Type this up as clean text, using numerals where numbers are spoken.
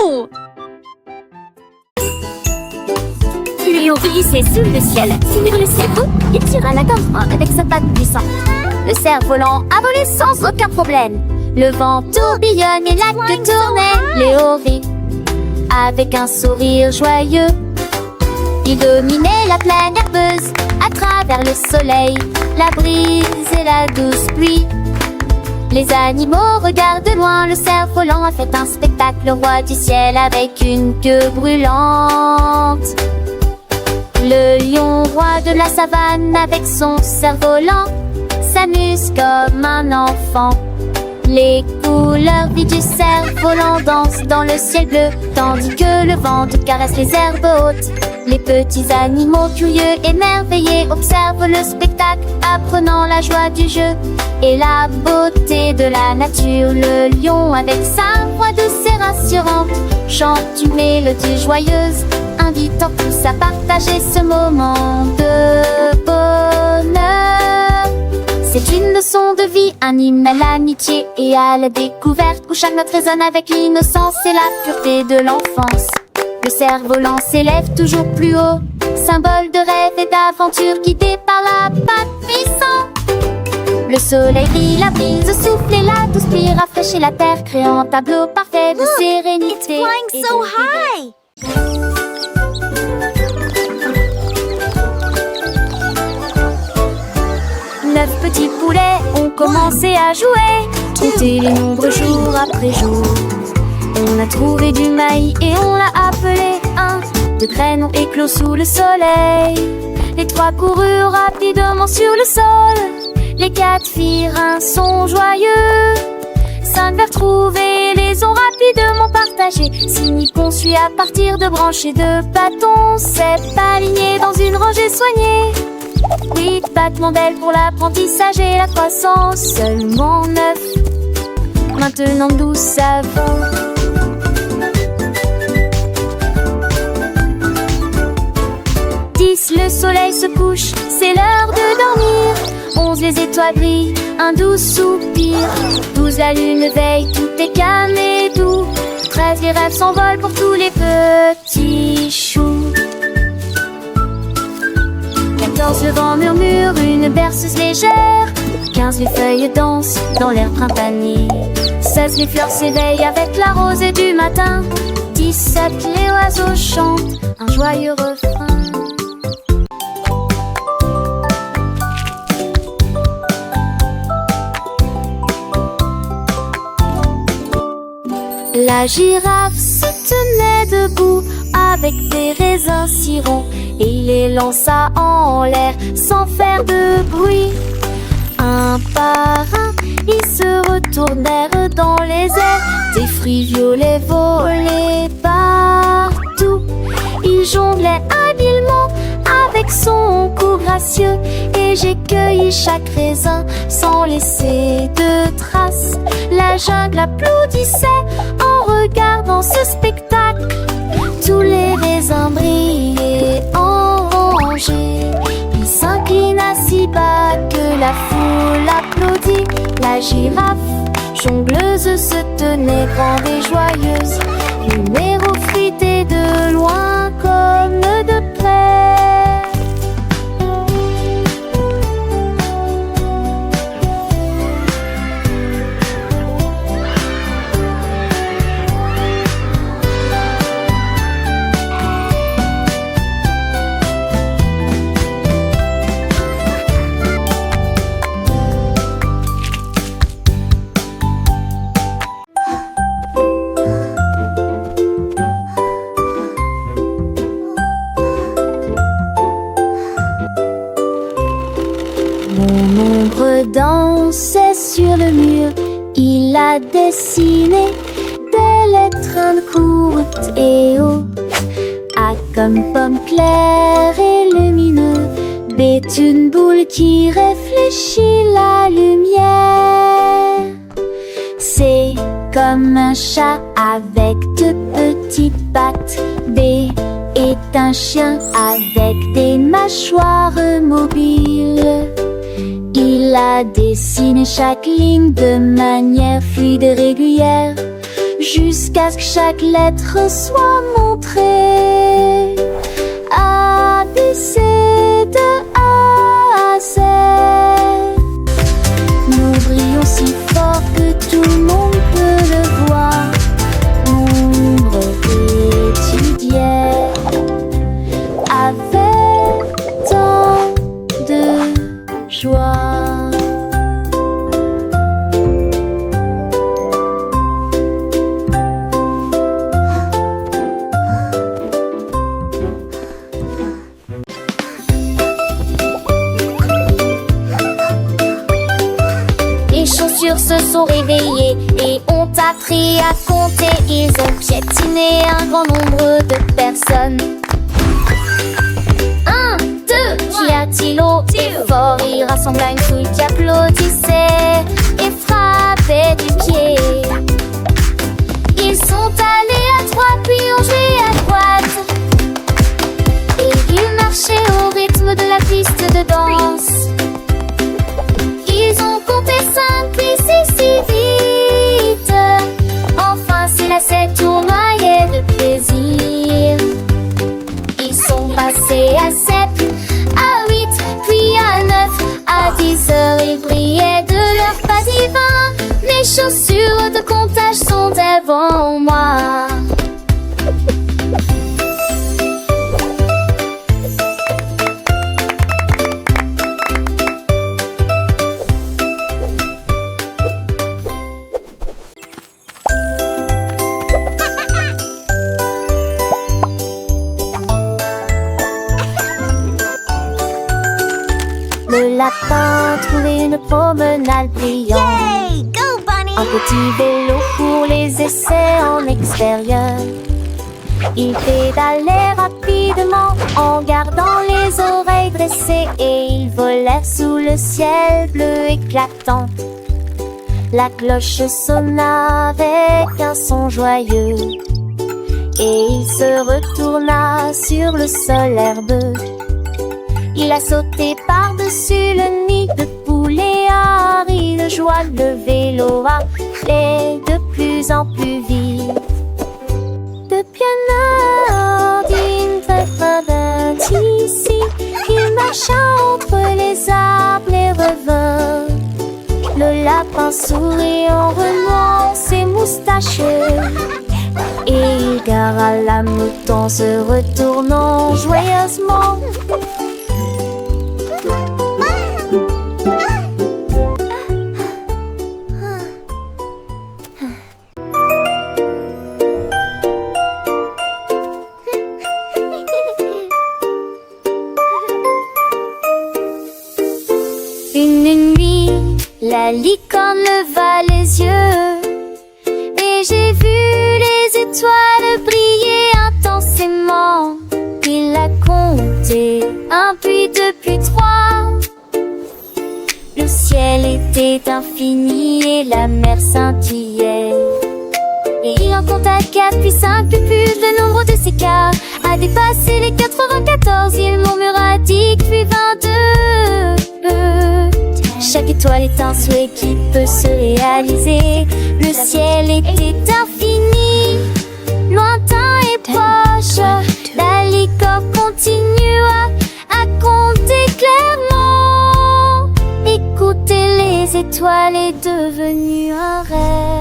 Wouhou! Lui obéissait sous le ciel. Sur le cerveau, il tira la corde avec sa patte puissante. Le cerf-volant a volé sans aucun problème. Le vent tourbillonne et la queue tournait. Léo rit avec un sourire joyeux. Il dominait la plaine herbeuse à travers le soleil, la brise et la douce pluie. Les animaux regardent de loin, le cerf-volant a fait un spectacle, le roi du ciel avec une queue brûlante. Le lion roi de la savane avec son cerf-volant s'amuse comme un enfant. Les couleurs vives du cerf-volant dansent dans le ciel bleu, tandis que le vent caresse les herbes hautes. Les petits animaux curieux émerveillés observent le spectacle, apprenant la joie du jeu et la beauté de la nature. Le lion avec sa voix douce et rassurante chante une mélodie joyeuse, invitant tous à partager ce moment de bonheur. C'est une leçon de vie, anime à l'amitié et à la découverte, où chaque note résonne avec l'innocence et la pureté de l'enfance. Le cerf-volant s'élève toujours plus haut, symbole de rêve et d'aventure guidé par la patte puissante. Le soleil brille, la brise souffle et la douce pluie rafraîchit la terre, créant un tableau parfait de sérénité. It's flying so high! 9 petits poulets ont commencé à jouer, compter les nombres jour après jour. On a trouvé du maïs et on l'a appelé un. 2 graines ont éclos sous le soleil. Les 3 coururent rapidement sur le sol. Les 4 firent un son joyeux. 5 vers trouver, les ont rapidement partagés. 6 nids conçus à partir de branches et de bâtons. 7 alignés dans une rangée soignée. 8 battements d'ailes pour l'apprentissage et la croissance. Seulement 9, maintenant 12 savants. 10, le soleil se couche, c'est l'heure de dormir. 11, les étoiles brillent, un doux soupir. 12, la lune veille, tout est calme et doux. 13, les rêves s'envolent pour tous les petits choux. 14, le vent murmure, une berceuse légère. 15, les feuilles dansent dans l'air printanier. 16, les fleurs s'éveillent avec la rosée du matin. 17, les oiseaux chantent un joyeux refrain. La girafe se tenait debout avec des raisins si ronds et il les lança en l'air sans faire de bruit. Un par un, ils se retournèrent dans les airs. Des fruits violets volaient partout. Il jonglait habilement avec son cou gracieux et j'ai cueilli chaque raisin sans laisser de traces. La jungle applaudissait en regardant ce spectacle. Tous les raisins brillaient en rangée. Il s'inclina si bas que la foule applaudit. La girafe jongleuse se tenait grande et joyeuse. Le héros fruitait de loin comme de près. Dansait sur le mur, il a dessiné des lettres courtes et hautes. A comme pomme claire et lumineux, B une boule qui réfléchit la lumière. C comme un chat avec 2 petites pattes. D est un chien avec des mâchoires mobiles. Il a dessiné chaque ligne de manière fluide et régulière. jusqu'à ce que chaque lettre soit montrée. A, B, C, de A à Z. Nous brillons si fort que tout le monde peut le voir. L'ombre étudiait avec tant de joie. Les chaussures se sont réveillées et ont appris à compter. Ils ont piétiné un grand nombre de personnes. 1, 2, qu'y a-t-il au fort? Ils rassemblaient une foule qui applaudissait et frappait du pied. Ils sont allés à droite puis ont joué à droite. Et ils marchaient au rythme de la piste de danse. Ils ont compté 5 puis 6 si vite. Enfin c'est là cette tournoyait de plaisir. Ils sont passés à 7, à 8, puis à 9, à 10 heures ils brillaient de leur pas divin. Mes chaussures de comptage sont devant moi. Le lapin trouvait une promenade brillante. Yay! Go, Bunny! Un petit vélo pour les essais en extérieur. Ils pédalaient rapidement en gardant les oreilles dressées et ils volèrent sous le ciel bleu éclatant. La cloche sonna avec un son joyeux et il se retourna sur le sol herbeux. Il a sauté par-dessus le nid de poulet, a ri de joie, le vélo allait de plus en plus vite. Depuis un ordinateur ici, il marcha entre les arbres et revint. Le lapin sourit en remuant ses moustaches et il gara la mouton se retournant joyeusement. Une nuit, la licorne leva les yeux et j'ai vu les étoiles briller intensément. Il a compté 1 puis 2 puis 3. Le ciel était infini et la mer scintillait. Et il en compta 4 puis 5 puis plus. Le nombre de ces cas a dépassé les 94. Il murmura 10 puis 22. Chaque étoile est un souhait qui peut se réaliser. Le ciel était infini, lointain et proche. La licorne continua à compter clairement. Écouter les étoiles est devenu un rêve.